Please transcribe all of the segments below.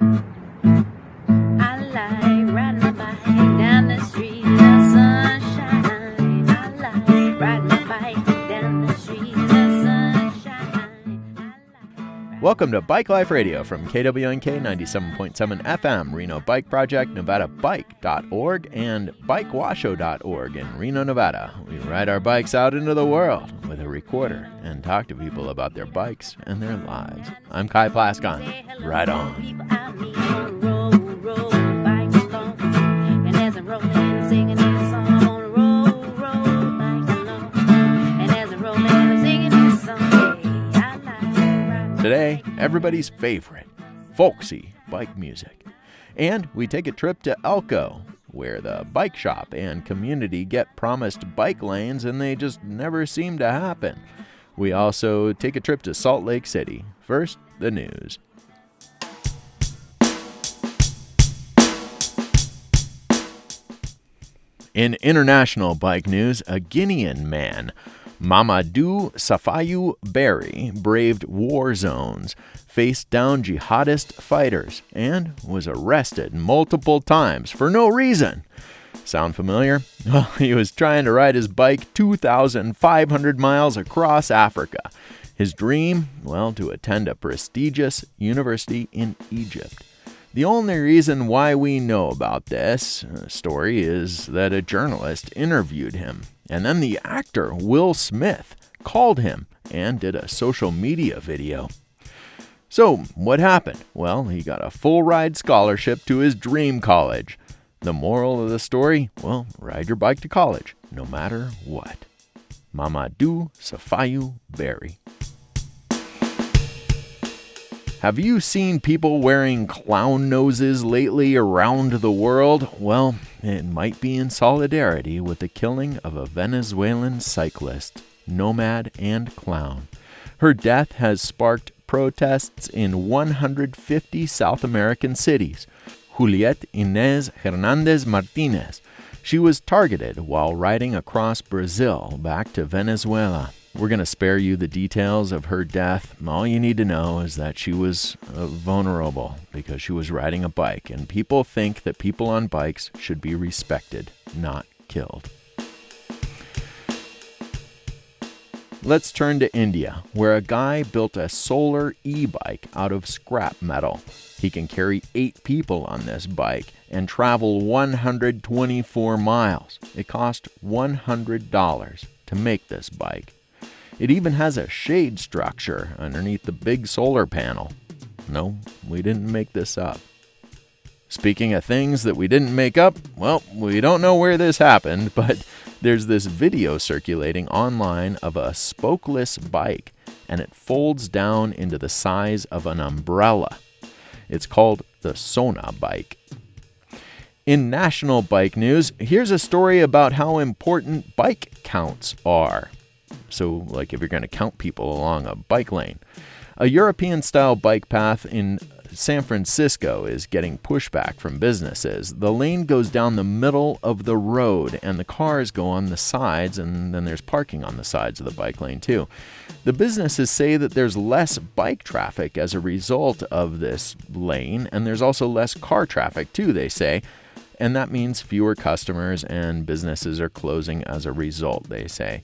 I like riding my bike down the street in the sunshine. I like riding my bike down the street in the sunshine. Welcome to Bike Life Radio from KWNK 97.7 FM, Reno Bike Project, NevadaBike.org, and BikeWasho.org in Reno, Nevada. We ride our bikes out into the world with a recorder and talk to people about their bikes and their lives. I'm Kai Plascon. Ride on. People out me on the road, bike alone. And as I'm rolling, singing this song, I'm on the road, bike alone. And as I'm rolling, I'm singing this song, yeah, I like riding. Today, everybody's favorite, folksy bike music. And we take a trip to Elko, where the bike shop and community get promised bike lanes and they just never seem to happen. We also take a trip to Salt Lake City. First, the news. In international bike news, a Guinean man, Mamadou Safayu Berry, braved war zones, faced down jihadist fighters, and was arrested multiple times for no reason. Sound familiar? Well, he was trying to ride his bike 2,500 miles across Africa. His dream? Well, to attend a prestigious university in Egypt. The only reason why we know about this story is that a journalist interviewed him, and then the actor Will Smith called him and did a social media video. So, what happened? Well, he got a full ride scholarship to his dream college. The moral of the story? Well, ride your bike to college, no matter what. Mamadou Safayu Berry. Have you seen people wearing clown noses lately around the world? Well, it might be in solidarity with the killing of a Venezuelan cyclist, nomad and clown. Her death has sparked protests in 150 South American cities. Juliet Inez Hernandez Martinez. She was targeted while riding across Brazil back to Venezuela. We're going to spare you the details of her death. All you need to know is that she was vulnerable because she was riding a bike, and people think that people on bikes should be respected, not killed. Let's turn to India, where a guy built a solar e-bike out of scrap metal. He can carry 8 people on this bike and travel 124 miles. It cost $100 to make this bike. It even has a shade structure underneath the big solar panel. No, we didn't make this up. Speaking of things that we didn't make up, well, we don't know where this happened, but there's this video circulating online of a spokeless bike, and it folds down into the size of an umbrella. It's called the Sona bike. In national bike news, here's a story about how important bike counts are. So, like if you're going to count people along a bike lane. A European-style bike path in San Francisco is getting pushback from businesses. The lane goes down the middle of the road, and the cars go on the sides, and then there's parking on the sides of the bike lane too. The businesses say that there's less bike traffic as a result of this lane, and there's also less car traffic too, they say. And that means fewer customers, and businesses are closing as a result, they say.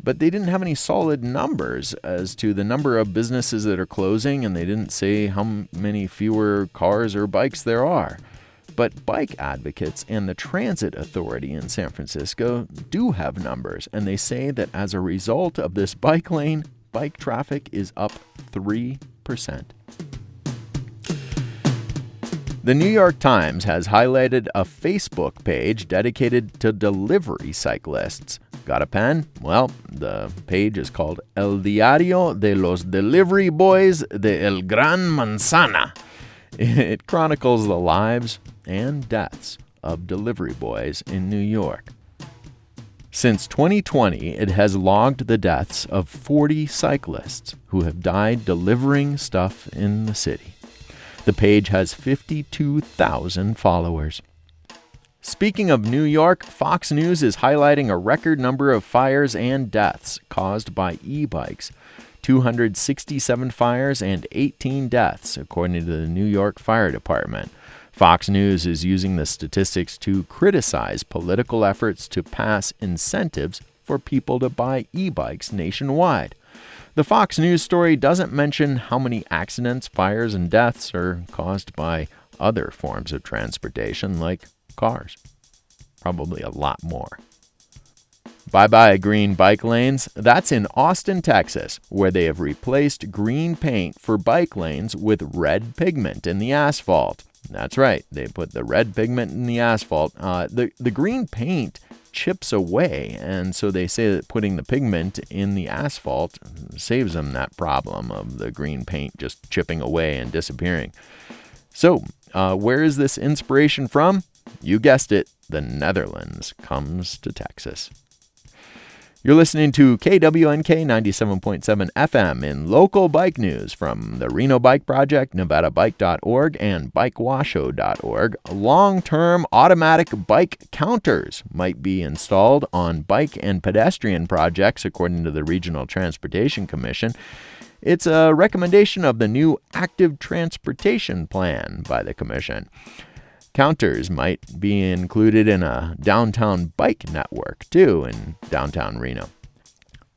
But they didn't have any solid numbers as to the number of businesses that are closing, and they didn't say how many fewer cars or bikes there are. But bike advocates and the transit authority in San Francisco do have numbers, and they say that as a result of this bike lane, bike traffic is up 3%. The New York Times has highlighted a Facebook page dedicated to delivery cyclists. Got a pen? Well, the page is called El Diario de los Delivery Boys de El Gran Manzana. It chronicles the lives and deaths of delivery boys in New York. Since 2020, it has logged the deaths of 40 cyclists who have died delivering stuff in the city. The page has 52,000 followers. Speaking of New York, Fox News is highlighting a record number of fires and deaths caused by e-bikes. 267 fires and 18 deaths, according to the New York Fire Department. Fox News is using the statistics to criticize political efforts to pass incentives for people to buy e-bikes nationwide. The Fox News story doesn't mention how many accidents, fires, and deaths are caused by other forms of transportation like cars. Probably a lot more. Bye-bye green bike lanes. That's in Austin, Texas, where they have replaced green paint for bike lanes with red pigment in the asphalt. That's right, they put the red pigment in the asphalt. The green paint chips away, and so they say that putting the pigment in the asphalt saves them that problem of the green paint just chipping away and disappearing. So, where is this inspiration from? You guessed it, the Netherlands comes to Texas. You're listening to KWNK 97.7 FM in local bike news from the Reno Bike Project, NevadaBike.org, and BikeWashoe.org. Long-term automatic bike counters might be installed on bike and pedestrian projects, according to the Regional Transportation Commission. It's a recommendation of the new Active Transportation Plan by the Commission. Counters might be included in a downtown bike network, too, in downtown Reno.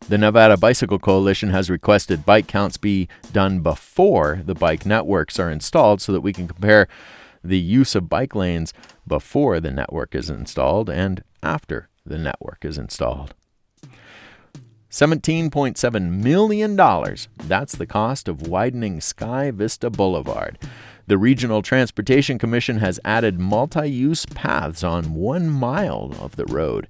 The Nevada Bicycle Coalition has requested bike counts be done before the bike networks are installed so that we can compare the use of bike lanes before the network is installed and after the network is installed. $17.7 million. That's the cost of widening Sky Vista Boulevard. The Regional Transportation Commission has added multi-use paths on 1 mile of the road.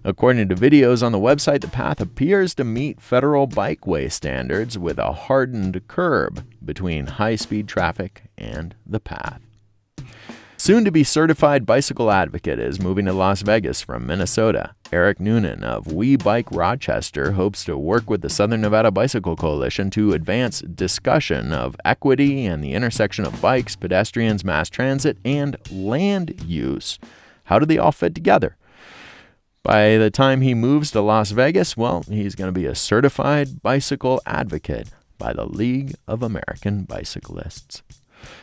According to videos on the website, the path appears to meet federal bikeway standards with a hardened curb between high-speed traffic and the path. Soon-to-be certified bicycle advocate is moving to Las Vegas from Minnesota. Eric Noonan of We Bike Rochester hopes to work with the Southern Nevada Bicycle Coalition to advance discussion of equity and the intersection of bikes, pedestrians, mass transit, and land use. How do they all fit together? By the time he moves to Las Vegas, well, he's going to be a certified bicycle advocate by the League of American Bicyclists.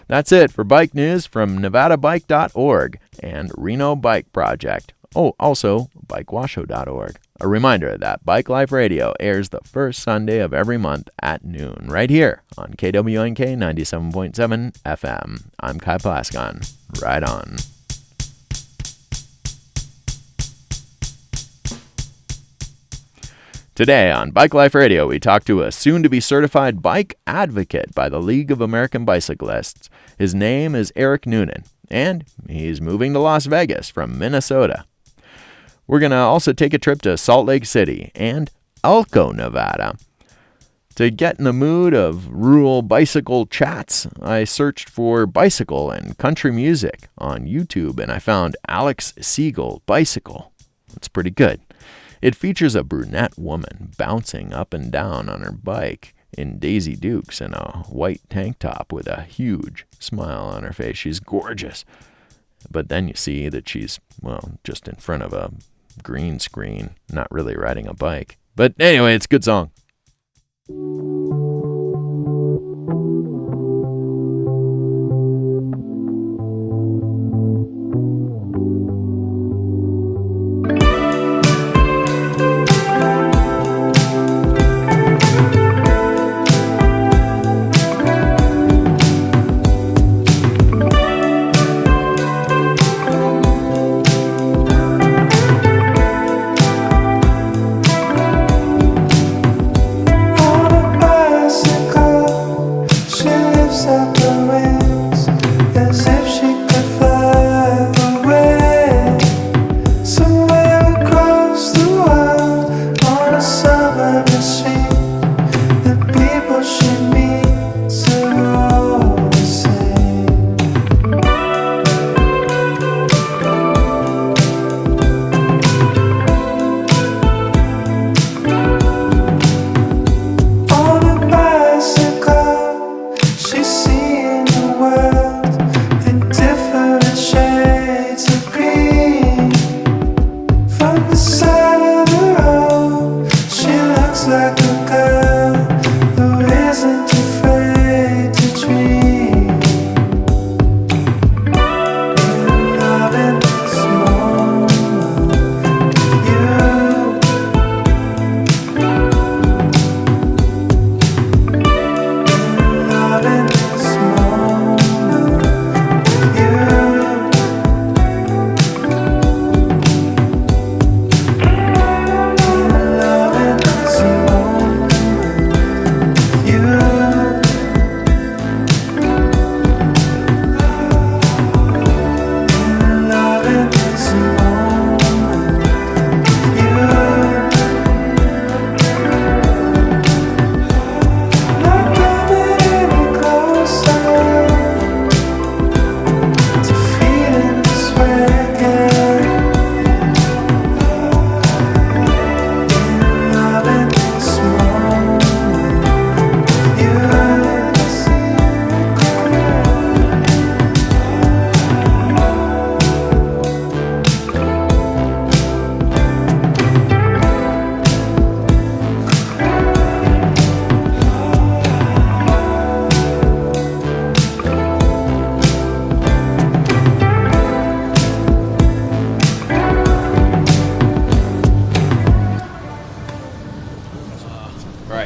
That's it for bike news from NevadaBike.org and Reno Bike Project. Oh, also BikeWashoe.org. A reminder that Bike Life Radio airs the first Sunday of every month at noon, right here on KWNK 97.7 FM. I'm Kai Plascon. Right on. Today on Bike Life Radio, we talk to a soon-to-be certified bike advocate by the League of American Bicyclists. His name is Eric Noonan, and he's moving to Las Vegas from Minnesota. We're going to also take a trip to Salt Lake City and Elko, Nevada. To get in the mood of rural bicycle chats, I searched for bicycle and country music on YouTube, and I found Alex Siegel Bicycle. It's pretty good. It features a brunette woman bouncing up and down on her bike in Daisy Dukes and a white tank top with a huge smile on her face. She's gorgeous. But then you see that she's, well, just in front of a green screen, not really riding a bike. But anyway, it's a good song.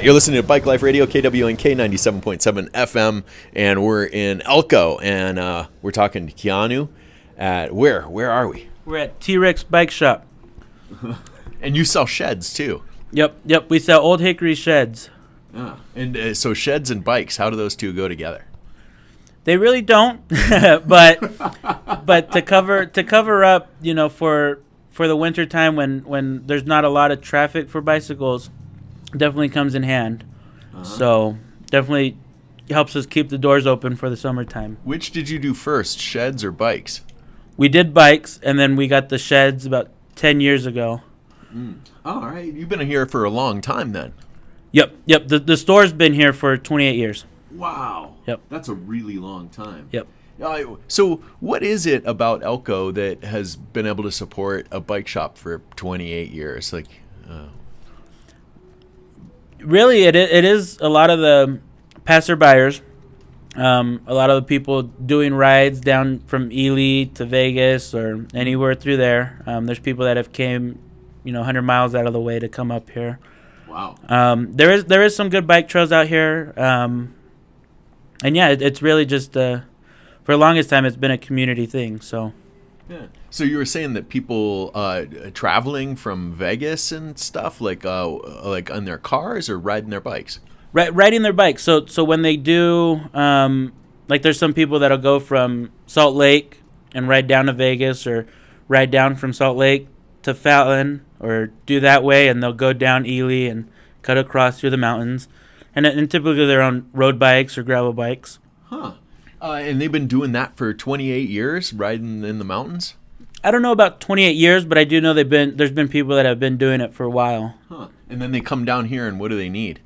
You're listening to Bike Life Radio, KWNK 97.7 FM, and we're in Elko, and we're talking to Keanu at where? Where are we? We're at T-Rex Bike Shop. And you sell sheds too. Yep. We sell Old Hickory sheds. And so sheds and bikes, how do those two go together? They really don't, but to cover up, for the winter time when there's not a lot of traffic for bicycles, definitely comes in hand. So definitely helps us keep the doors open for the summertime. Which did you do first, sheds or bikes? We did bikes, and then we got the sheds about 10 years ago. All right. You've been here for a long time then. Yep. The store's been here for 28 years. Wow. Yep. That's a really long time. Yep. So what is it about Elko that has been able to support a bike shop for 28 years? Really, it is a lot of the passerbyers, a lot of the people doing rides down from Ely to Vegas or anywhere through there. There's people that have came, 100 miles out of the way to come up here. Wow. There is some good bike trails out here, and yeah, it's really just for the longest time it's been a community thing. So. Yeah. So you were saying that people traveling from Vegas and stuff, like on their cars or riding their bikes? Riding their bikes. So when they do, there's some people that'll go from Salt Lake and ride down to Vegas, or ride down from Salt Lake to Fallon, or do that way, and they'll go down Ely and cut across through the mountains. And typically they're on road bikes or gravel bikes. Huh. And they've been doing that for 28 years, riding in the mountains? I don't know about 28 years, but I do know there's been people that have been doing it for a while. Huh. And then they come down here, and what do they need?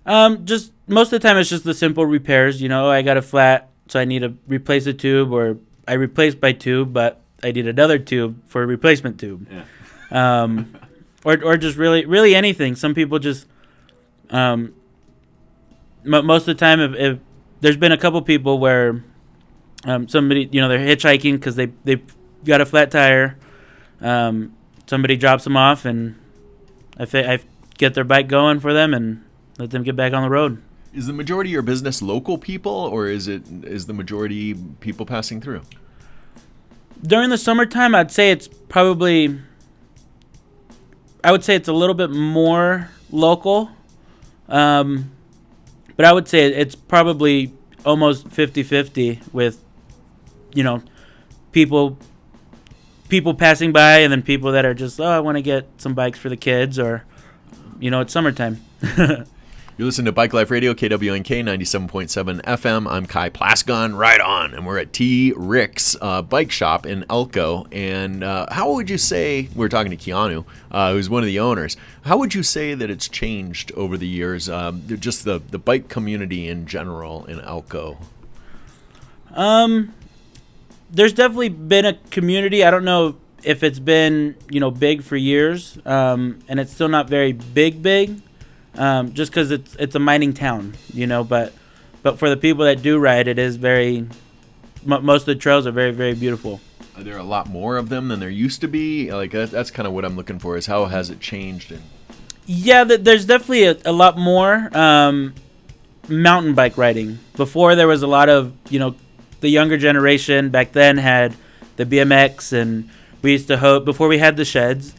Just most of the time it's just the simple repairs. I got a flat, so I need to replace a tube, or I replaced my tube, but I need another tube for a replacement tube. Yeah. Or just really anything. Some people just most of the time, if there's been a couple people where somebody, they're hitchhiking because they got a flat tire. Somebody drops them off, and I get their bike going for them and let them get back on the road. Is the majority of your business local people, or is the majority people passing through? During the summertime, I would say it's a little bit more local. But I would say it's probably almost 50-50 with, people passing by, and then people that are just, I want to get some bikes for the kids, or, it's summertime. You're listening to Bike Life Radio, KWNK 97.7 FM. I'm Kai Plasgon, right on. And we're at T-Rex Bike Shop in Elko. And how would you say, we're talking to Keanu, who's one of the owners, how would you say that it's changed over the years, just the bike community in general in Elko? There's definitely been a community. I don't know if it's been, big for years, and it's still not very big. Just because it's a mining town, but for the people that do ride, it is very. Most of the trails are very, very beautiful. Are there a lot more of them than there used to be? That's kind of what I'm looking for. Is how has it changed? Yeah, there's definitely a lot more mountain bike riding. Before there was a lot of the younger generation back then had the BMX, and we used to before we had the sheds.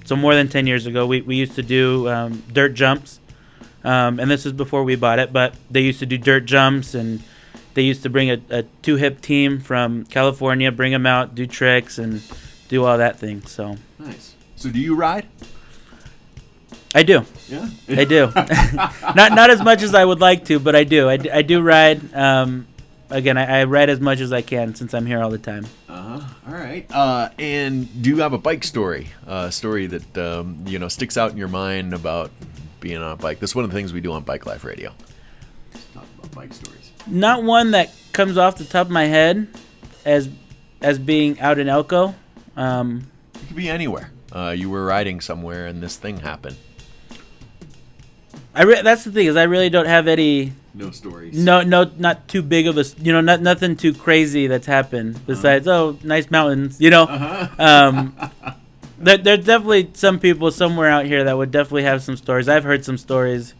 So more than 10 years ago, we used to do dirt jumps, and this is before we bought it, but they used to do dirt jumps, and they used to bring a two-hip team from California, bring them out, do tricks, and do all that thing. So nice. So do you ride? I do. Yeah? I do. not as much as I would like to, but I do. I do ride. Again, I ride as much as I can since I'm here all the time. All right. And do you have a bike story? A story that, sticks out in your mind about being on a bike? That's one of the things we do on Bike Life Radio. Just talk about bike stories. Not one that comes off the top of my head as being out in Elko. It could be anywhere. You were riding somewhere and this thing happened. That's the thing, is I really don't have any. No stories. No, not too big of a, nothing too crazy that's happened besides, nice mountains, There's definitely some people somewhere out here that would definitely have some stories. I've heard some stories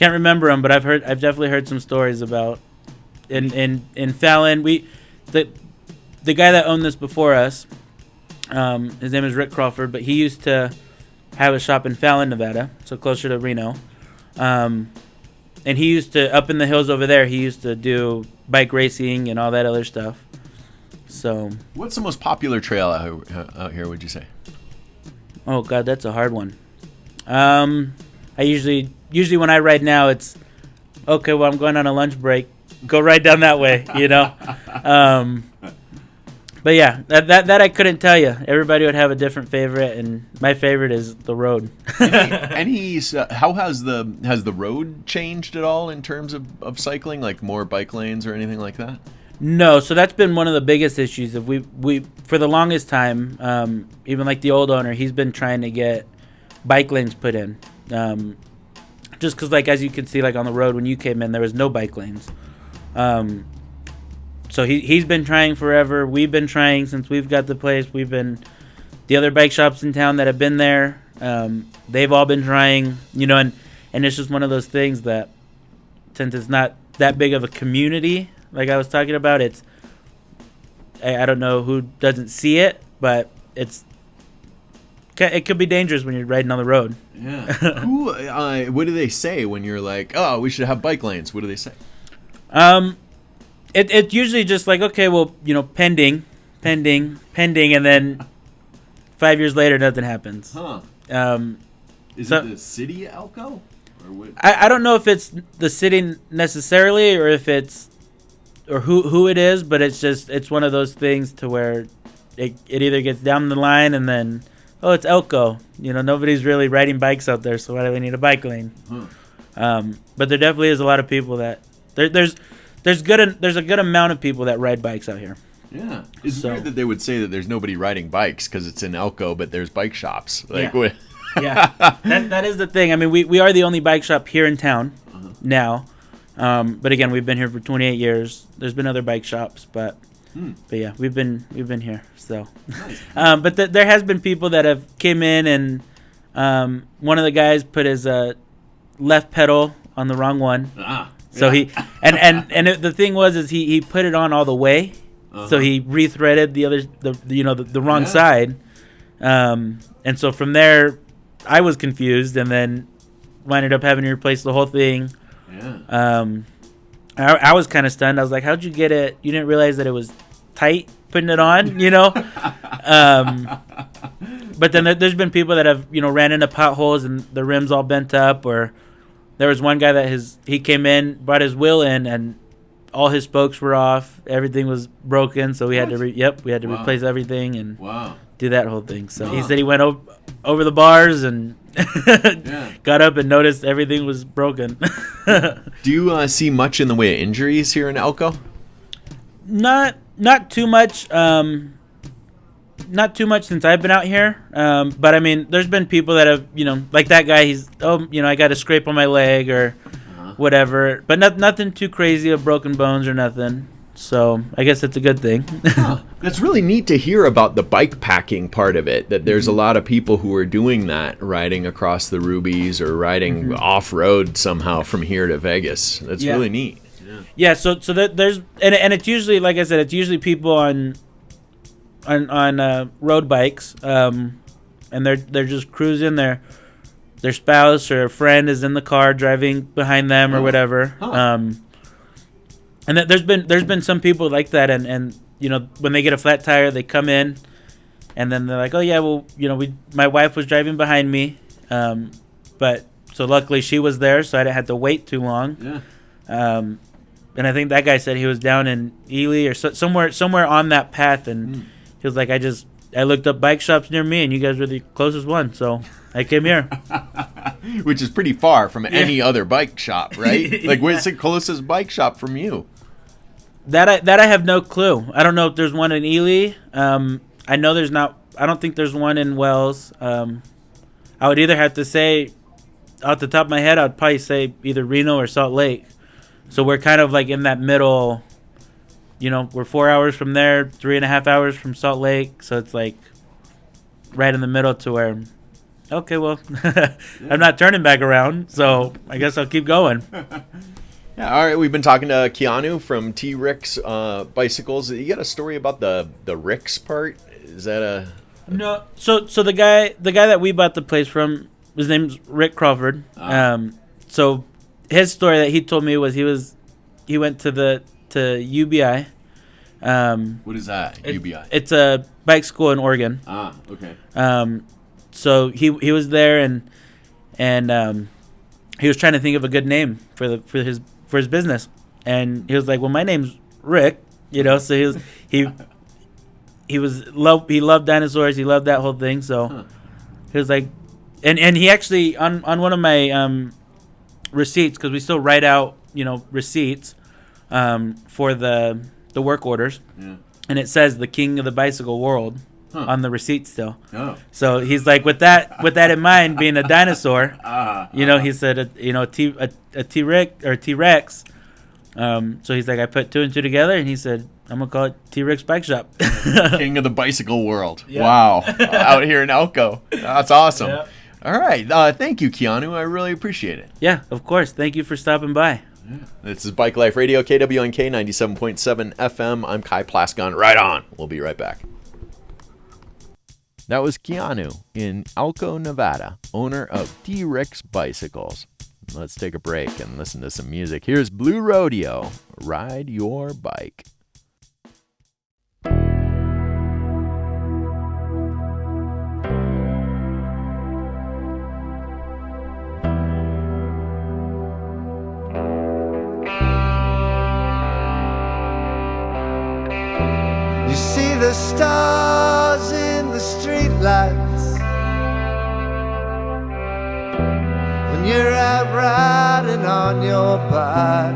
Can't remember them, but I've definitely heard some stories about in Fallon. The guy that owned this before us, his name is Rick Crawford, but he used to have a shop in Fallon, Nevada, so closer to Reno. And he used to, up in the hills over there, he used to do bike racing and all that other stuff. So, what's the most popular trail out here, would you say? Oh God, that's a hard one. I usually when I ride now, it's okay. Well, I'm going on a lunch break. Go right down that way, you know. But yeah, that I couldn't tell you. Everybody would have a different favorite, and my favorite is the road. How has the road changed at all in terms of cycling? Like more bike lanes or anything like that? No, so that's been one of the biggest issues. If we for the longest time, even like the old owner, he's been trying to get bike lanes put in. Just because, like, as you can see, like on the road when you came in, there was no bike lanes. So he's been trying forever. We've been trying since we've got the place. The other bike shops in town that have been there, they've all been trying, you know, and it's just one of those things that since it's not that big of a community, like I was talking about, I don't know who doesn't see it, but it could be dangerous when you're riding on the road. Yeah. What do they say when you're like, oh, we should have bike lanes? What do they say? It's usually just like, okay, well, you know, pending, and then 5 years later, nothing happens. Huh. Is it the city of Elko? Or what? I don't know if it's the city necessarily, or if it's, or who it is, but it's one of those things to where it either gets down the line and then, oh, it's Elko. You know, nobody's really riding bikes out there, so why do we need a bike lane? Huh. But there definitely is a lot of people that there's a good amount of people that ride bikes out here. Yeah, it's weird that they would say that there's nobody riding bikes because it's in Elko, but there's bike shops. Like, yeah, yeah. That is the thing. I mean, we are the only bike shop here in town now. But again, we've been here for 28 years. There's been other bike shops, but yeah, we've been here. So, nice. But there has been people that have came in and one of the guys put his left pedal on the wrong one. So he the thing was he put it on all the way, so he rethreaded the wrong side, and so from there I was confused and then ended up having to replace the whole thing. Yeah. I was kind of stunned. I was like, how'd you get it? You didn't realize that it was tight putting it on, you know? But then there's been people that have, you know, ran into potholes and the rims all bent up, or there was one guy that he came in, brought his wheel in, and all his spokes were off. Everything was broken, so we had to replace everything and do that whole thing. So he said he went over the bars and got up and noticed everything was broken. Do you see much in the way of injuries here in Elko? Not too much. Not too much since I've been out here. But I mean, there's been people that have, you know, like that guy. I got a scrape on my leg or whatever. But nothing too crazy of broken bones or nothing. So I guess that's a good thing. That's really neat to hear about the bike packing part of it, that there's a lot of people who are doing that, riding across the Rubies or riding off-road somehow from here to Vegas. That's really neat. Yeah, so that there's and it's usually, like I said, it's usually people on road bikes, and they're just cruising. Their spouse or a friend is in the car driving behind them or whatever. And there's been some people like that, and you know, when they get a flat tire, they come in, and then they're like, oh yeah, well, you know, my wife was driving behind me, but so luckily she was there, so I didn't have to wait too long. Yeah. And I think that guy said he was down in Ely or somewhere on that path, and he was like, I looked up bike shops near me, and you guys were the closest one, so I came here. Which is pretty far from any other bike shop, right? Like, where's the closest bike shop from you? That I have no clue. I don't know if there's one in Ely. I know there's not. I don't think there's one in Wells. I would either have to say, off the top of my head, I would probably say either Reno or Salt Lake. So we're kind of like in that middle. You know, we're 4 hours from there, 3.5 hours from Salt Lake. So it's like right in the middle to where Okay, well, I'm not turning back around, so I guess I'll keep going. Yeah, all right. We've been talking to Keanu from T-Rex Bicycles. You got a story about the Ricks part? Is that a No. So the guy that we bought the place from, his name's Rick Crawford. So his story that he told me was he went to UBI. what is that? UBI. It's a bike school in Oregon. Ah, okay. So he was there and he was trying to think of a good name for his business, and he was like, well, my name's Rick, so he loved dinosaurs, he loved that whole thing, so he was like, and he actually on one of my receipts, because we still write out receipts for the work orders, and it says the king of the bicycle world on the receipt still. Oh. So he's like, with that in mind, being a dinosaur, he said, a T-Rex or T-Rex. So he's like, I put 2 and 2 together, and he said, I'm gonna call it T-Rex Bike Shop. King of the bicycle world. Yeah. Wow. Out here in Elko. That's awesome. Yeah. All right. Thank you, Keanu. I really appreciate it. Yeah, of course. Thank you for stopping by. This is Bike Life Radio, KWNK 97.7 FM. I'm Kai Plascon. Right on. We'll be right back. That was Keanu in Elko, Nevada, owner of T-Rex Bicycles. Let's take a break and listen to some music. Here's Blue Rodeo, Ride Your Bike. You see the stars in the streetlights when you're out riding on your bike.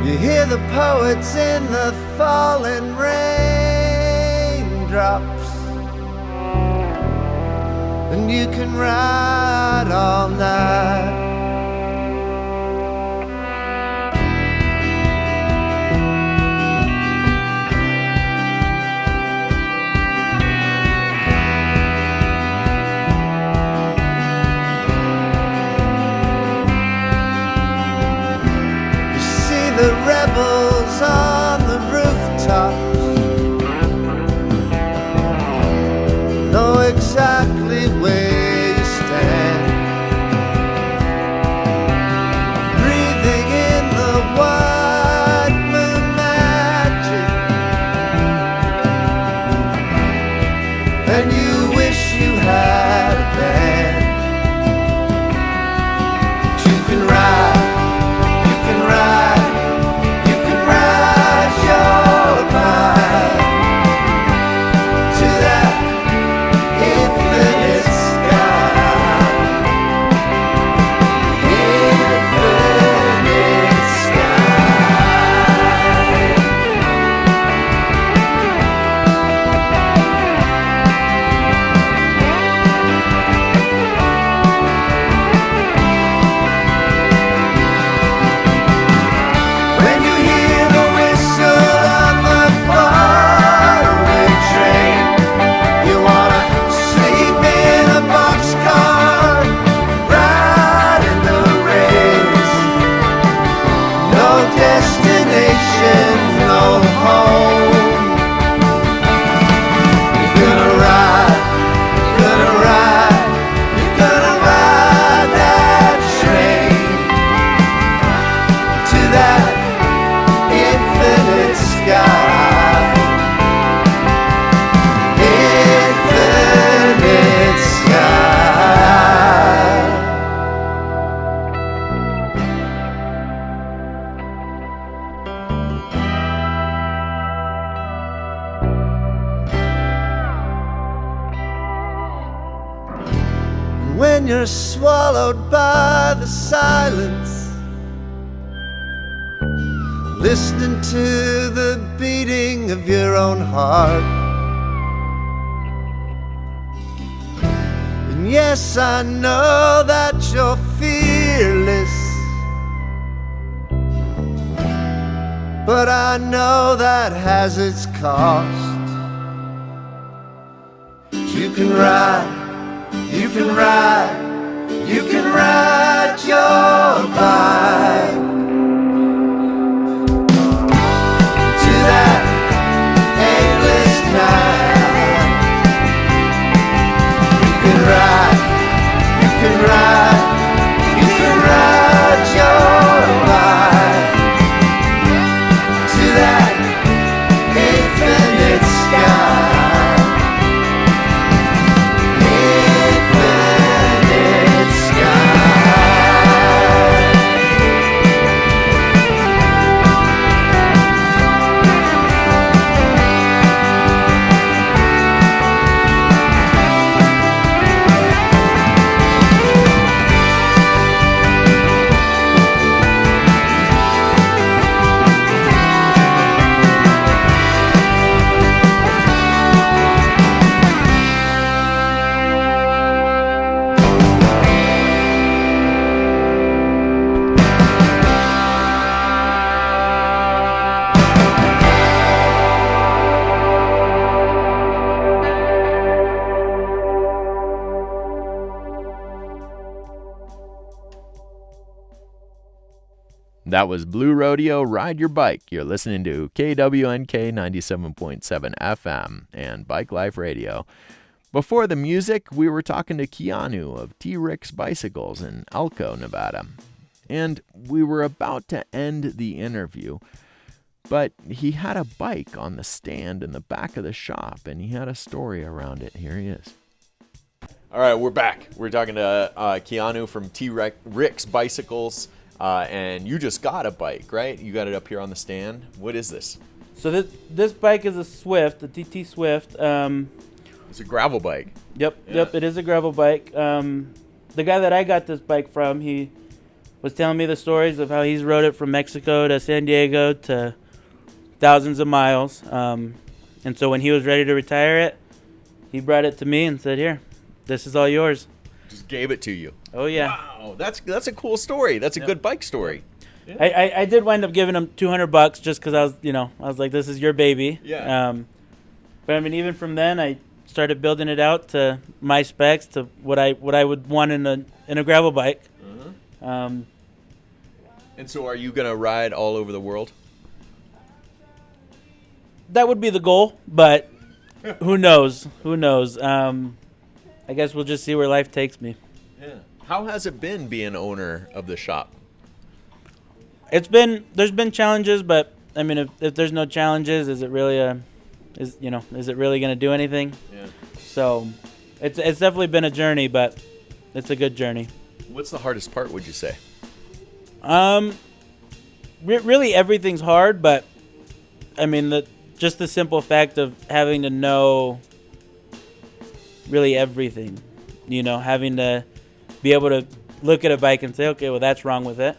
You hear the poets in the falling raindrops, and you can ride all night. The rebels on the rooftops know exactly where you stand, breathing in the white moon magic, and you wish you had a band. But you can ride, you can ride, to that infinite sky, infinite When you hear the whistle of the faraway train, you wanna sleep in a boxcar, ride in the race. No destination, no home. You're gonna ride, you're gonna ride, you're gonna ride that train to that infinite sky, infinite sky. When you're swallowed by the silence, listening to the beating of your own heart. And yes, I know that you're fearless, but I know that has its cost. You can ride, you can ride, you can ride your bike to that endless night. You can ride, you can ride, you can ride your bike to that infinite sky. Infinite That was Blue Rodeo, Ride Your Bike. You're listening to KWNK 97.7 FM and Bike Life Radio. Before the music, we were talking to Keanu of T-Rex Bicycles in Elko, Nevada. And we were about to end the interview, but he had a bike on the stand in the back of the shop, and he had a story around it. Here he is. All right, we're back. We're talking to Keanu from T-Rex Bicycles. And you just got a bike, right? You got it up here on the stand. What is this? So this bike is a Swift, a TT Swift. It's a gravel bike. Yep, Yeah. yep, it is a gravel bike. The guy that I got this bike from, he was telling me the stories of how he's rode it from Mexico to San Diego to thousands of miles. And so when he was ready to retire it, he brought it to me and said, "Here, this is all yours." Just gave it to you. Oh yeah. Wow, that's a cool story. That's a good bike story. Yeah. I did wind up giving him $200 just because I was like, this is your baby. Yeah. But I mean, even from then, I started building it out to my specs, to what I would want in a gravel bike. And so, are you gonna ride all over the world? That would be the goal, but who knows? Who knows? I guess we'll just see where life takes me. Yeah. How has it been being owner of the shop? There's been challenges, but I mean, if there's no challenges, is it really is it really going to do anything? Yeah. So it's definitely been a journey, but it's a good journey. What's the hardest part, would you say? Really everything's hard, but I mean, just the simple fact of having to know really everything, having to be able to look at a bike and say, okay, well, that's wrong with it,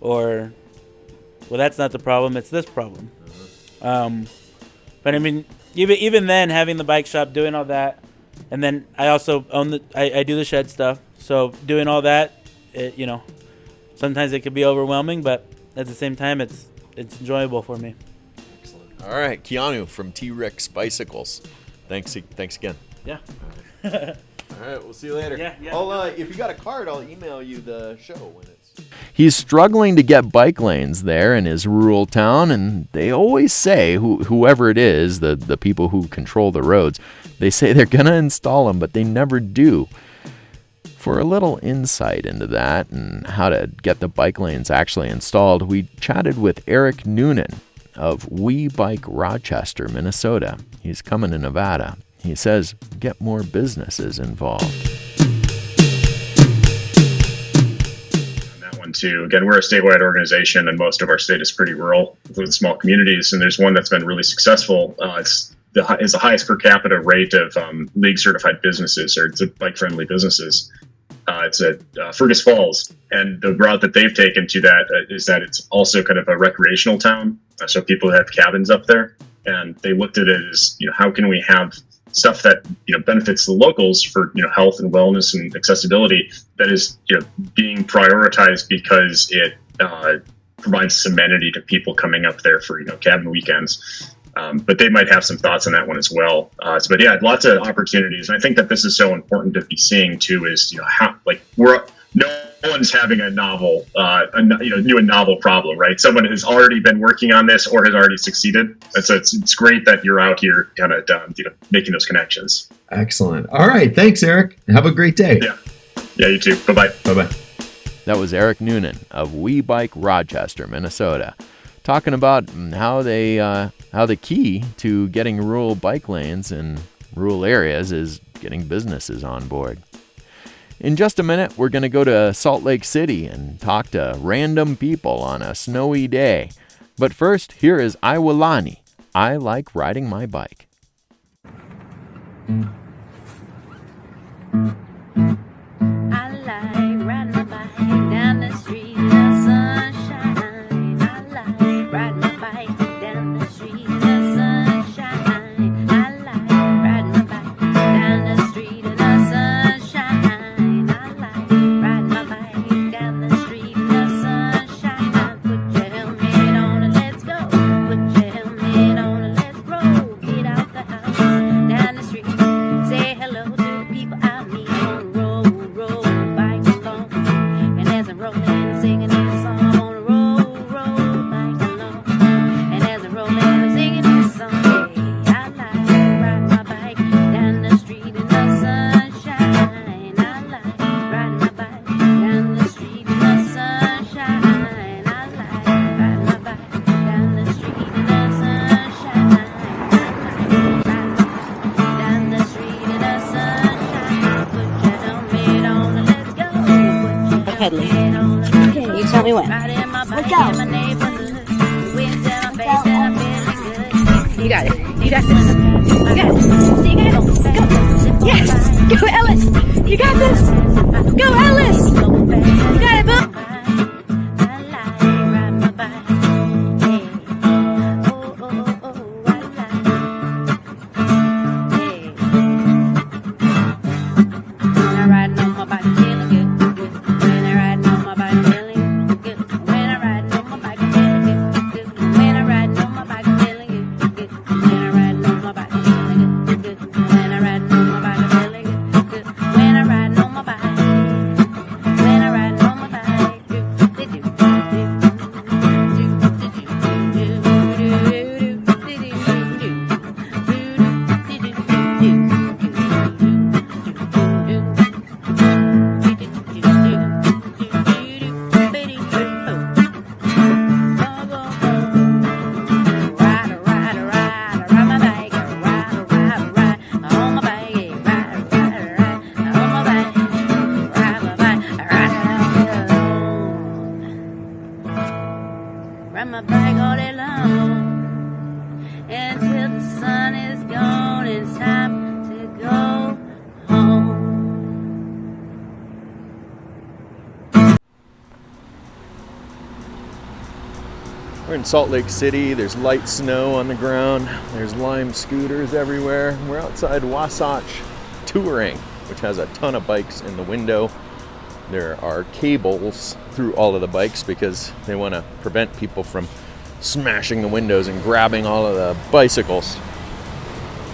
or, well, that's not the problem, it's this problem. But I mean, even then, having the bike shop, doing all that, and then I also own I do the shed stuff, so doing all that, sometimes it can be overwhelming, but at the same time, it's enjoyable for me. Excellent. All right, Keanu from T-Rex Bicycles. Thanks again. Yeah. All right, we'll see you later. Yeah. If you got a card, I'll email you the show when it's... He's struggling to get bike lanes there in his rural town, and they always say, whoever it is, the people who control the roads, they say they're going to install them, but they never do. For a little insight into that and how to get the bike lanes actually installed, we chatted with Eric Noonan of We Bike Rochester, Minnesota. He's coming to Nevada. He says, get more businesses involved. That one too. Again, we're a statewide organization, and most of our state is pretty rural with small communities. And there's one that's been really successful. It's the highest per capita rate of league certified businesses, or bike-friendly businesses. It's at Fergus Falls, and the route that they've taken to that is that it's also kind of a recreational town. So people have cabins up there, and they looked at it as, how can we have stuff that benefits the locals for health and wellness and accessibility that is being prioritized because it provides some amenity to people coming up there for cabin weekends. But they might have some thoughts on that one as well. But yeah, lots of opportunities. And I think that this is so important to be seeing too, is, how, like, no one's having a novel, new and novel problem, right? Someone has already been working on this or has already succeeded. And so it's great that you're out here kind of, making those connections. Excellent. All right. Thanks, Eric. Have a great day. Yeah, you too. Bye-bye. Bye-bye. That was Eric Noonan of We Bike Rochester, Minnesota, talking about how the key to getting rural bike lanes in rural areas is getting businesses on board. In just a minute, we're going to go to Salt Lake City and talk to random people on a snowy day. But first, here is Iwalani. I like riding my bike. I like riding my bike down the street in the sunshine. I like riding my bike down the street in the sunshine. I like riding my bike down the street in the sunshine. I like riding my bike down the street in the sunshine. Put your helmet on and let's go. Put your helmet on and let's roll. Get out the house, down the street. Say hello to the people I meet on the road, bike along. And as I'm rolling, singing this song, I'm on the road, bike along. And as I'm rolling, I'm singing this song. Yeah, I like riding my bike down the street in the sunshine. I like riding my bike down the street in the sunshine. I like riding my bike down the street in the sunshine. I like riding my bike down the street in the sunshine. Put your helmet on and let's go. Put your helmet on and let's go. Okay, you tell me when. Riding my bike Let's go. in my neighborhood. The wind's in my face and I'm feeling good. You got it. You got this. You got it. See, you got it. Go. Yes. Go, Ellis. You got this. Go, Ellis. You got it, boo. I like riding my bike. Yeah. Oh, oh, oh, oh, I like. Yeah. When I riding on my bike, feeling good, good. When I riding on my bike, feeling good. When I riding on my bike, feeling good, good. When I riding on my bike, feeling good, good. When I riding on my bike, feeling good, good. When I riding on my bike, feeling good, good. When I riding on my bike, when I riding on my bike, do do ride my bike all day long until the sun is gone. It's time to go home. We're in Salt Lake City. There's light snow on the ground. There's Lime scooters everywhere. We're outside Wasatch Touring, which has a ton of bikes in the window. There are cables through all of the bikes because they want to prevent people from smashing the windows and grabbing all of the bicycles.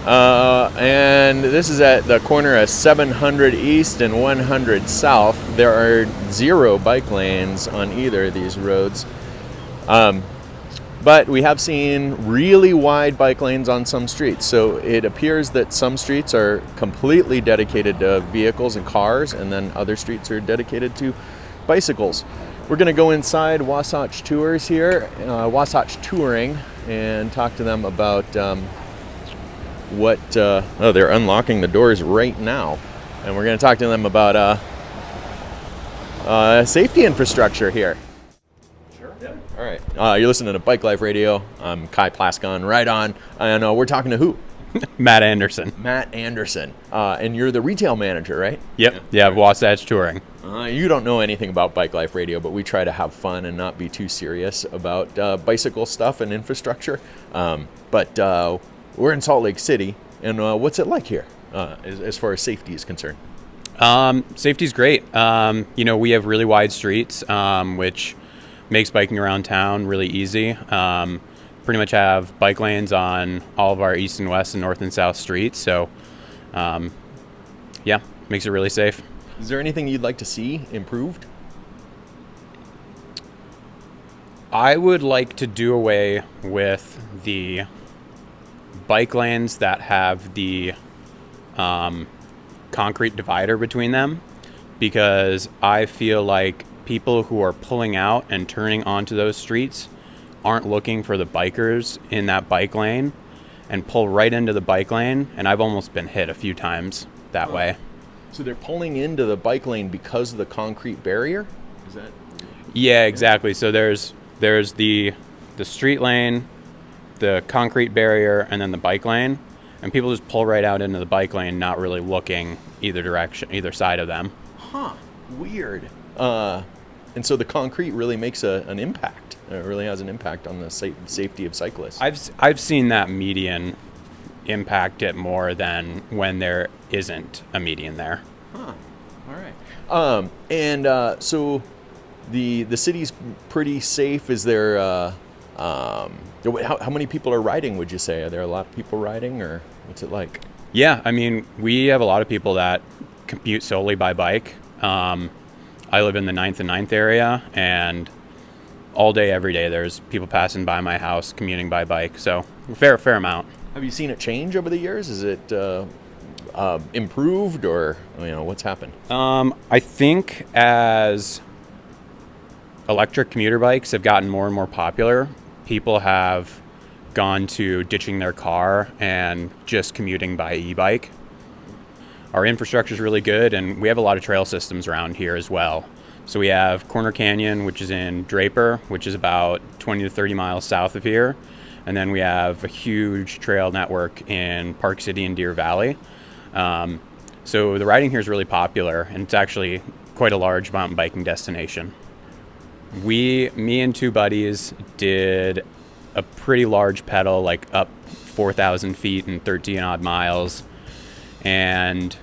And this is at the corner of 700 East and 100 South. There are 0 bike lanes on either of these roads. But we have seen really wide bike lanes on some streets. So it appears that some streets are completely dedicated to vehicles and cars, and then other streets are dedicated to bicycles. We're going to go inside Wasatch Tours here, Wasatch Touring, and talk to them about they're unlocking the doors right now. And we're going to talk to them about safety infrastructure here. All right. You're listening to Bike Life Radio. I'm Kai Plascon, right on. And we're talking to who? Matt Anderson. Matt Anderson. And you're the retail manager, right? Yep. Yeah, Wasatch Touring. You don't know anything about Bike Life Radio, but we try to have fun and not be too serious about bicycle stuff and infrastructure. But we're in Salt Lake City, and what's it like here as far as safety is concerned? Safety's great. We have really wide streets, which makes biking around town really easy. pretty much have bike lanes on all of our east and west and north and south streets. So, yeah, makes it really safe. Is there anything you'd like to see improved? I would like to do away with the bike lanes that have the concrete divider between them, because I feel like people who are pulling out and turning onto those streets aren't looking for the bikers in that bike lane and pull right into the bike lane, and I've almost been hit a few times that way. So they're pulling into the bike lane because of the concrete barrier? Is that? Yeah, exactly. So there's the street lane, the concrete barrier, and then the bike lane, and people just pull right out into the bike lane, not really looking either direction, either side of them. Huh. Weird. And so the concrete really makes an impact. It really has an impact on the safety of cyclists. I've seen that median impact it more than when there isn't a median there. Huh. All right. So the city's pretty safe. Is there? How many people are riding? Would you say? Are there a lot of people riding, or what's it like? Yeah, I mean, we have a lot of people that commute solely by bike. I live in the 9th and 9th area, and all day, every day, there's people passing by my house commuting by bike. So fair amount. Have you seen it change over the years? Is it improved, or what's happened? I think as electric commuter bikes have gotten more and more popular, people have gone to ditching their car and just commuting by e-bike. Our infrastructure is really good, and we have a lot of trail systems around here as well. So we have Corner Canyon, which is in Draper, which is about 20 to 30 miles south of here. And then we have a huge trail network in Park City and Deer Valley. So the riding here is really popular, and it's actually quite a large mountain biking destination. Me and two buddies did a pretty large pedal, like up 4,000 feet and 13 odd miles. And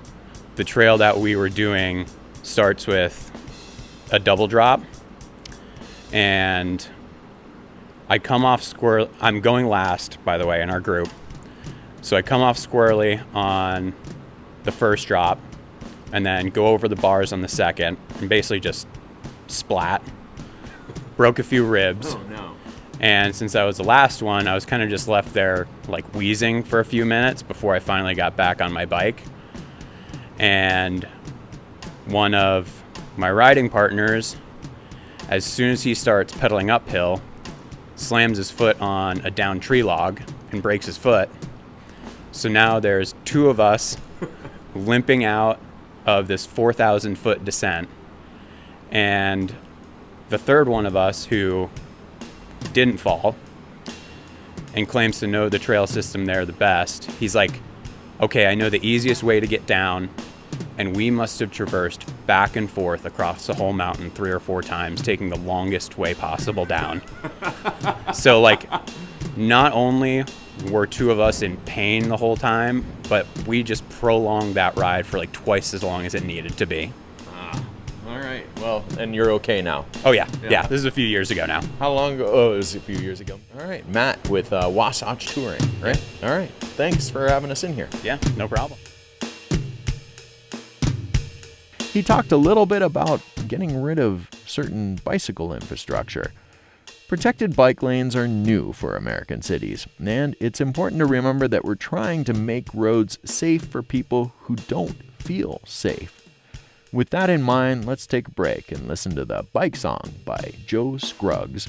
the trail that we were doing starts with a double drop, and I come off I'm going last, by the way, in our group. So I come off squarely on the first drop and then go over the bars on the second and basically just splat. Broke a few ribs. Oh, no. And since that was the last one, I was kind of just left there like wheezing for a few minutes before I finally got back on my bike. And one of my riding partners, as soon as he starts pedaling uphill, slams his foot on a downed tree log and breaks his foot. So now there's two of us limping out of this 4,000 foot descent. And the third one of us, who didn't fall and claims to know the trail system there the best, he's like, okay, I know the easiest way to get down, and we must have traversed back and forth across the whole mountain 3 or 4 times, taking the longest way possible down. So like, not only were two of us in pain the whole time, but we just prolonged that ride for like twice as long as it needed to be. All right. Well, and you're okay now. Oh yeah. This is a few years ago now. How long ago? Oh, it was a few years ago. All right. Matt with Wasatch Touring, right? All right. Thanks for having us in here. Yeah, no problem. He talked a little bit about getting rid of certain bicycle infrastructure. Protected bike lanes are new for American cities, and it's important to remember that we're trying to make roads safe for people who don't feel safe. With that in mind, let's take a break and listen to the Bike Song by Joe Scruggs.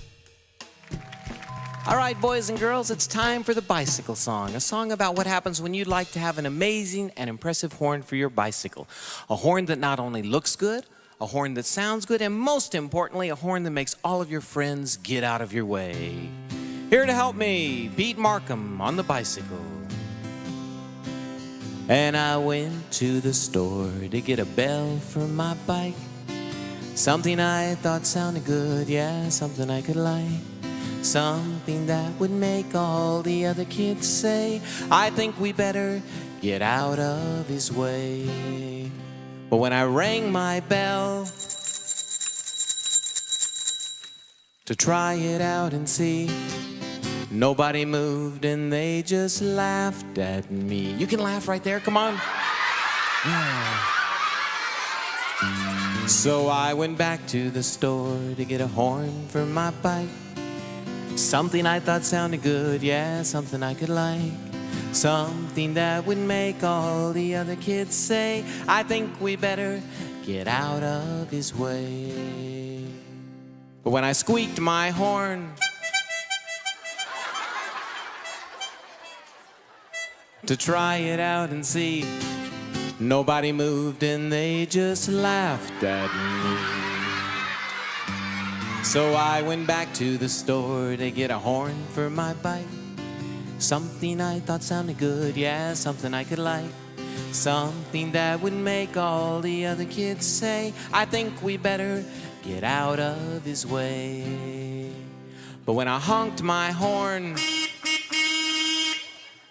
All right, boys and girls, it's time for the bicycle song, a song about what happens when you'd like to have an amazing and impressive horn for your bicycle. A horn that not only looks good, a horn that sounds good, and most importantly, a horn that makes all of your friends get out of your way. Here to help me, Pete Markham on the bicycle. And I went to the store to get a bell for my bike. Something I thought sounded good, yeah, something I could like. Something that would make all the other kids say, I think we better get out of his way. But when I rang my bell to try it out and see, Nobody moved and they just laughed at me. You can laugh right there, come on. So I went back to the store to get a horn for my bike. Something I thought sounded good, yeah, something I could like. Something that would make all the other kids say, I think we better get out of his way. But when I squeaked my horn to try it out and see, nobody moved and they just laughed at me. So I went back to the store to get a horn for my bike. Something I thought sounded good, yeah, something I could like. Something that would make all the other kids say, I think we better get out of his way. But when I honked my horn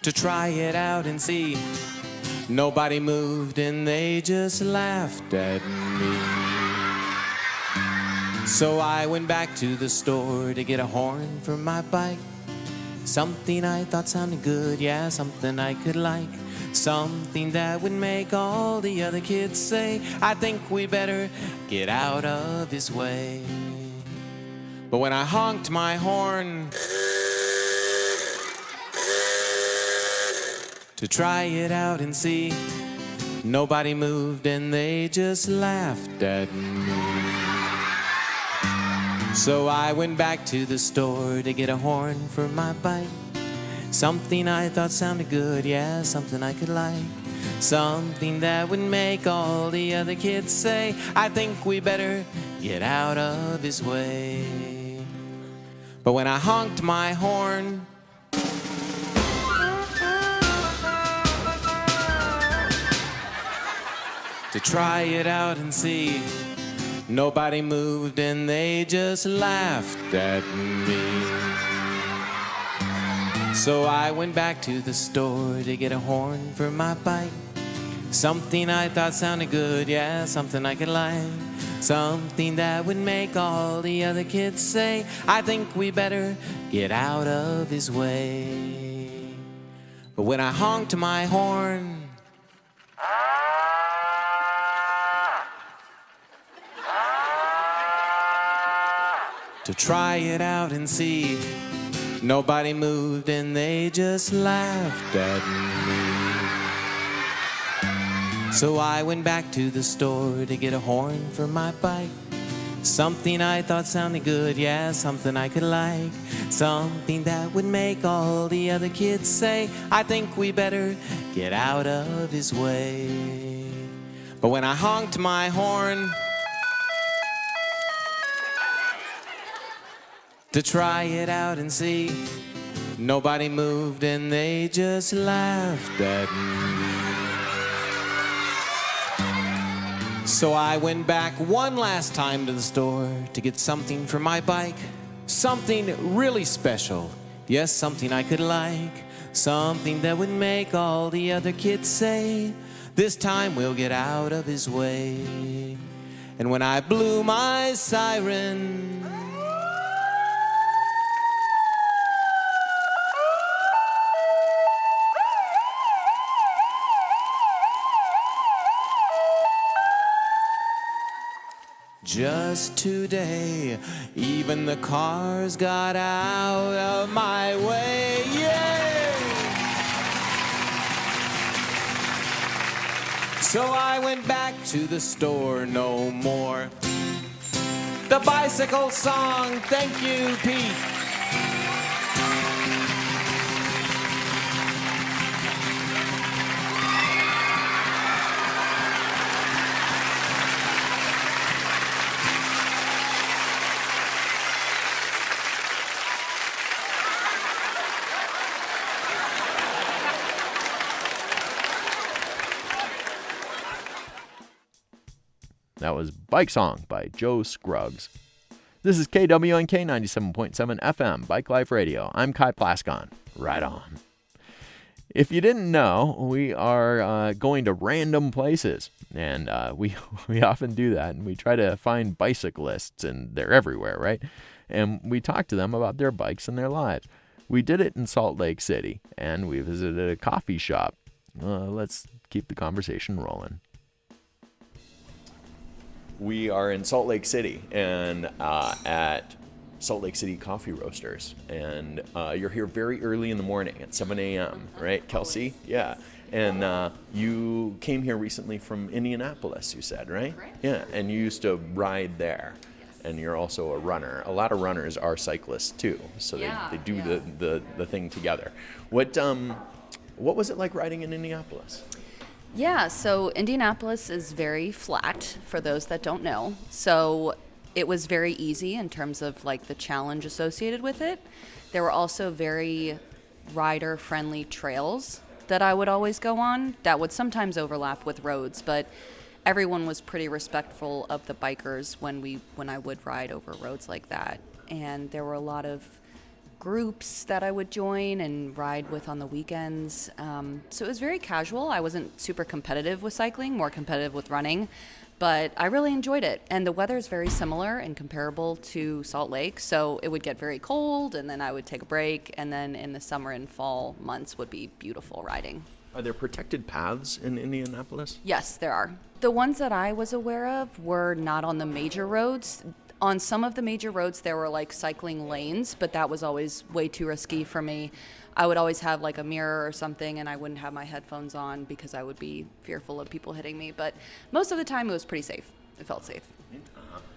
to try it out and see, nobody moved and they just laughed at me. So I went back to the store to get a horn for my bike. Something I thought sounded good, yeah, something I could like. Something that would make all the other kids say, I think we better get out of his way. But when I honked my horn to try it out and see, nobody moved and they just laughed at me. So I went back to the store to get a horn for my bike. Something I thought sounded good, yeah, something I could like. Something that would make all the other kids say, I think we better get out of his way. But when I honked my horn to try it out and see, nobody moved and they just laughed at me. So I went back to the store to get a horn for my bike. Something I thought sounded good, yeah, something I could like. Something that would make all the other kids say, I think we better get out of his way. But when I honked my horn to try it out and see, nobody moved and they just laughed at me. So I went back to the store to get a horn for my bike. Something I thought sounded good, yeah, something I could like. Something that would make all the other kids say, I think we better get out of his way. But when I honked my horn to try it out and see, nobody moved and they just laughed at me. So I went back one last time to the store to get something for my bike. Something really special, yes, something I could like. Something that would make all the other kids say, this time we'll get out of his way. And when I blew my siren, just today, even the cars got out of my way. Yay! So I went back to the store no more. The bicycle song, thank you, Pete. That was Bike Song by Joe Scruggs. This is KWNK 97.7 FM, Bike Life Radio. I'm Kai Plaskon. Right on. If you didn't know, we are going to random places, and we often do that, and we try to find bicyclists, and they're everywhere, right? And we talk to them about their bikes and their lives. We did it in Salt Lake City, and we visited a coffee shop. Let's keep the conversation rolling. We are in Salt Lake City, and at Salt Lake City Coffee Roasters, and you're here very early in the morning at 7 a.m., right, Kelsey? Yeah. And you came here recently from Indianapolis, you said, right? Correct. Yeah, and you used to ride there. And you're also a runner. A lot of runners are cyclists too, so they do the thing together. What was it like riding in Indianapolis? Yeah, so Indianapolis is very flat for those that don't know. So it was very easy in terms of like the challenge associated with it. There were also very rider-friendly trails that I would always go on that would sometimes overlap with roads, but everyone was pretty respectful of the bikers when I would ride over roads like that. And there were a lot of groups that I would join and ride with on the weekends. So it was very casual. I wasn't super competitive with cycling, more competitive with running, but I really enjoyed it. And the weather is very similar and comparable to Salt Lake. So it would get very cold, and then I would take a break. And then in the summer and fall months would be beautiful riding. Are there protected paths in Indianapolis? Yes, there are. The ones that I was aware of were not on the major roads. On some of the major roads, there were like cycling lanes, but that was always way too risky for me. I would always have like a mirror or something, and I wouldn't have my headphones on because I would be fearful of people hitting me. But most of the time, it was pretty safe. It felt safe.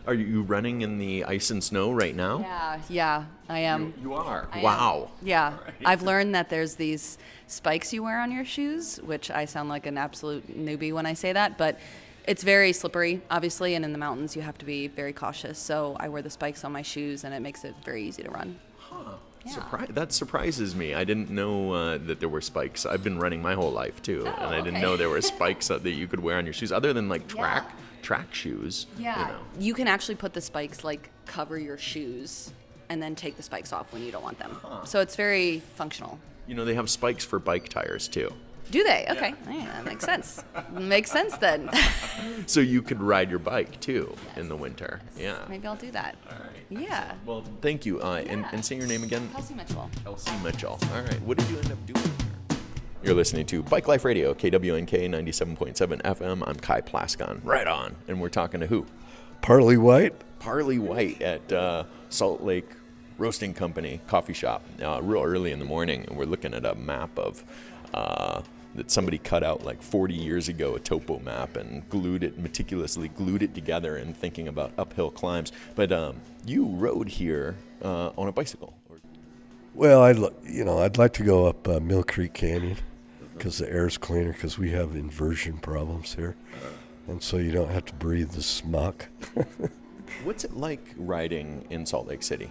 Are you running in the ice and snow right now? Yeah, I am. You are? I Wow. am. Yeah. I've learned that there's these spikes you wear on your shoes, which I sound like an absolute newbie when I say that, but it's very slippery, obviously, and in the mountains you have to be very cautious. So I wear the spikes on my shoes, and it makes it very easy to run. Huh. Yeah. That surprises me. I didn't know that there were spikes. I've been running my whole life too, and I didn't know there were spikes that you could wear on your shoes, other than like track shoes. Yeah. You know. You can actually put the spikes, like, cover your shoes and then take the spikes off when you don't want them. So it's very functional. You know, they have spikes for bike tires too. Do they? Okay. Yeah, that makes sense. Makes sense then. So you could ride your bike too in the winter. Yeah. Maybe I'll do that. All right. Yeah. Well, thank you. And say your name again. Kelsey Mitchell. Kelsey Mitchell. All right. What did you end up doing here? You're listening to Bike Life Radio, KWNK 97.7 FM. I'm Kai Plascon. Right on. And we're talking to who? Parley White. Parley White at Salt Lake Roasting Company coffee shop real early in the morning. And we're looking at a map of that somebody cut out like 40 years ago, a topo map, and meticulously glued it together and thinking about uphill climbs. But you rode here on a bicycle. Well, I'd like to go up Mill Creek Canyon because the air's cleaner, because we have inversion problems here. And so you don't have to breathe the smog. What's it like riding in Salt Lake City?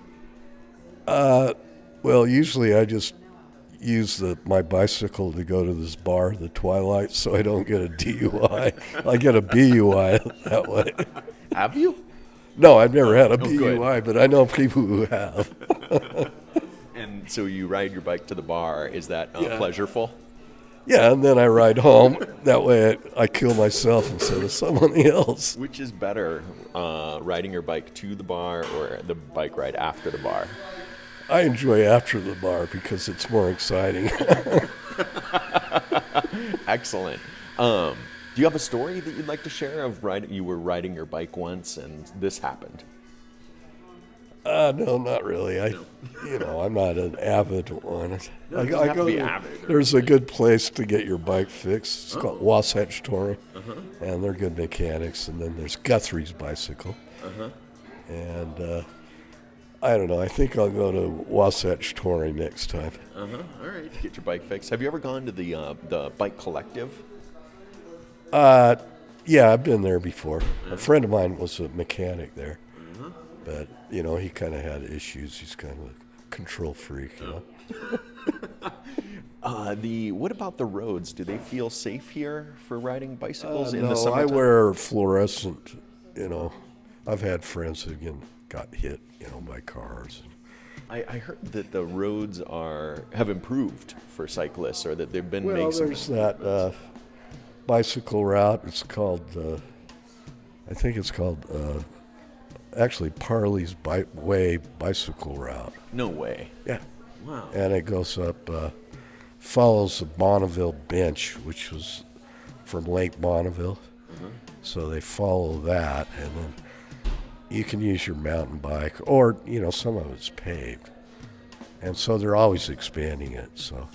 Well, usually I just use my bicycle to go to this bar, the Twilight, so I don't get a DUI. I get a BUI that way. Have you? No, I've never had a BUI, but I know people who have. And so you ride your bike to the bar. Is that pleasureful? Yeah, and then I ride home. That way I kill myself instead of somebody else. Which is better, riding your bike to the bar or the bike ride after the bar? I enjoy after the bar because it's more exciting. Excellent. Do you have a story that you'd like to share of you were riding your bike once and this happened? No, not really. I'm not an avid one. No, you have to be avid. There's a good place to get your bike fixed. It's called Wasatch Touring, and they're good mechanics. And then there's Guthrie's Bicycle, and I don't know. I think I'll go to Wasatch Touring next time. All right, get your bike fixed. Have you ever gone to the Bike Collective? Yeah, I've been there before. A friend of mine was a mechanic there. But, he kind of had issues. He's kind of a control freak, What about the roads? Do they feel safe here for riding bicycles in the No, summertime? I wear fluorescent, I've had friends who got hit, by cars. I heard that the roads have improved for cyclists, or that they've been making Well, there's that bicycle route. It's called, I think it's called... actually, Parley's Way bicycle route. No way. Yeah. Wow. And it goes up, follows the Bonneville Bench, which was from Lake Bonneville. So they follow that, and then you can use your mountain bike, or, some of it's paved. And so they're always expanding it, so.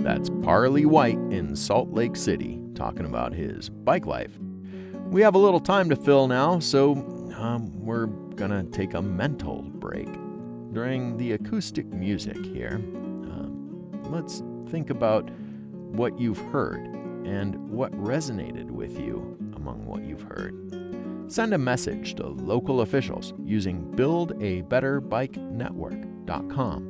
That's Parley White in Salt Lake City, talking about his bike life. We have a little time to fill now, so we're gonna take a mental break. During the acoustic music here, let's think about what you've heard and what resonated with you among what you've heard. Send a message to local officials using buildabetterbikeNetwork.com.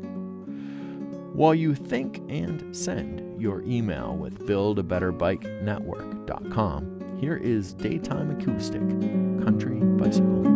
While you think and send your email with buildabetterbikeNetwork.com, here is Daytime Acoustic Country Bicycle.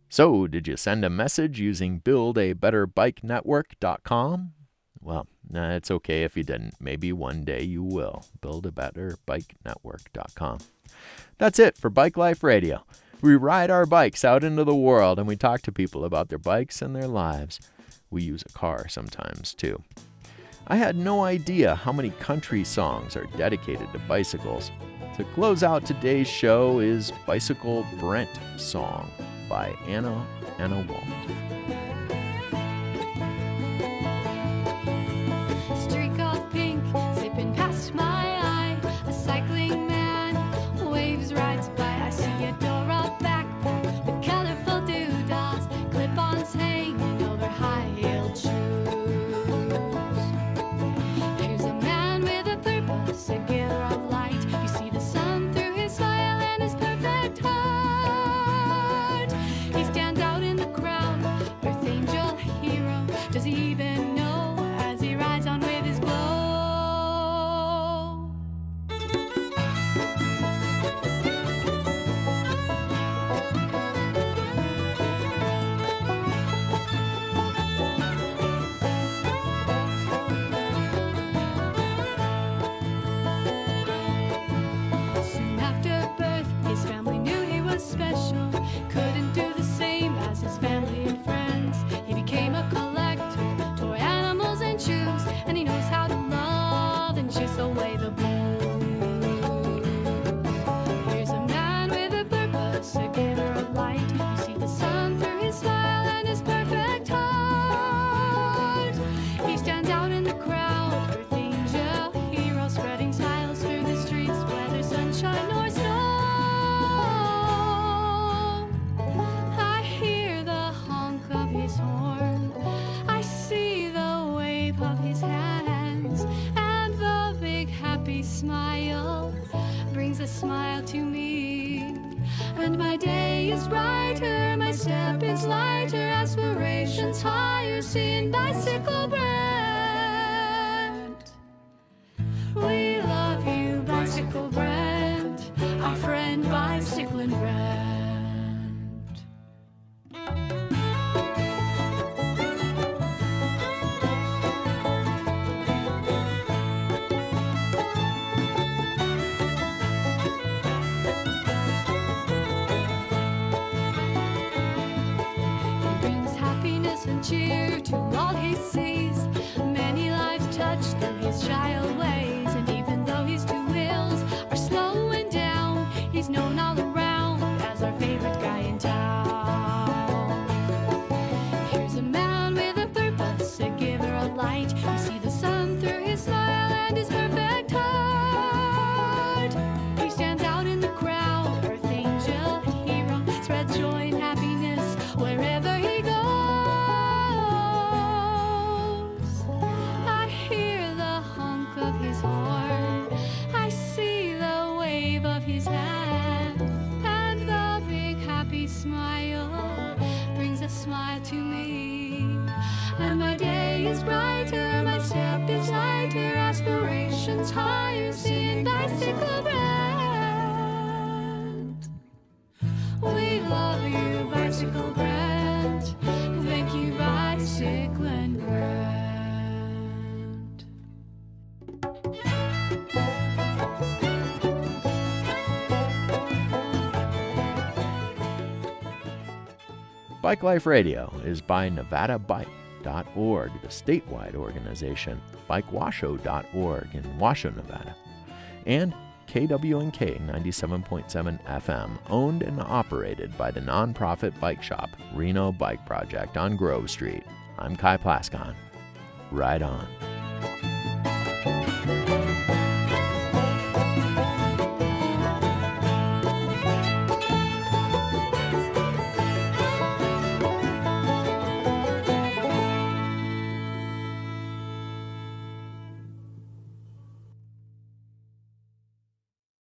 So, did you send a message using buildabetterbikeNetwork.com? Well, it's okay if you didn't. Maybe one day you will. BuildabetterbikeNetwork.com. That's it for Bike Life Radio. We ride our bikes out into the world and we talk to people about their bikes and their lives. We use a car sometimes, too. I had no idea how many country songs are dedicated to bicycles. To close out today's show is Bicycle Brent Song by Anna Walt. Streak of pink zipping past my eye. A cycling man waves, rides by. I see a Dora backpack with colorful doodahs, clip-ons hanging over high-heeled shoes. Here's a man with a purpose, a giver of light. You see the sun through his smile and his perfect heart. He stands out in the crowd, Earth Angel hero. Does he even know as he rides on with his glow? Soon after birth, his family knew he was special. Couldn't do the same as his family and friends. He became a collector, toy animals and shoes, and he knows how to love and chase away the blues. Here's a man with a purpose, a giver of light. You see the sun through his smile and his perfect heart. He stands out in the crowd, Earth Angel hero, spreading smiles through the streets, whether sunshine or snow. I hear the honk of his horn. I see the wave of his hands, and the big happy smile brings a smile to me. And my day is brighter, my step is lighter, aspirations higher, seeing Bicycle Brand. We love you, Bicycle Brand, our friend Bicycle Brand. his hand, and the big happy smile brings a smile to me. And my day is brighter, my step is lighter, aspirations higher, seeing bicycle brand. We love you, bicycle brand. Thank you, bicycle and brand. Bike Life Radio is by NevadaBike.org, the statewide organization, BikeWashoe.org in Washoe, Nevada, and KWNK 97.7 FM, owned and operated by the nonprofit bike shop Reno Bike Project on Grove Street. I'm Kai Plaskon. Ride on.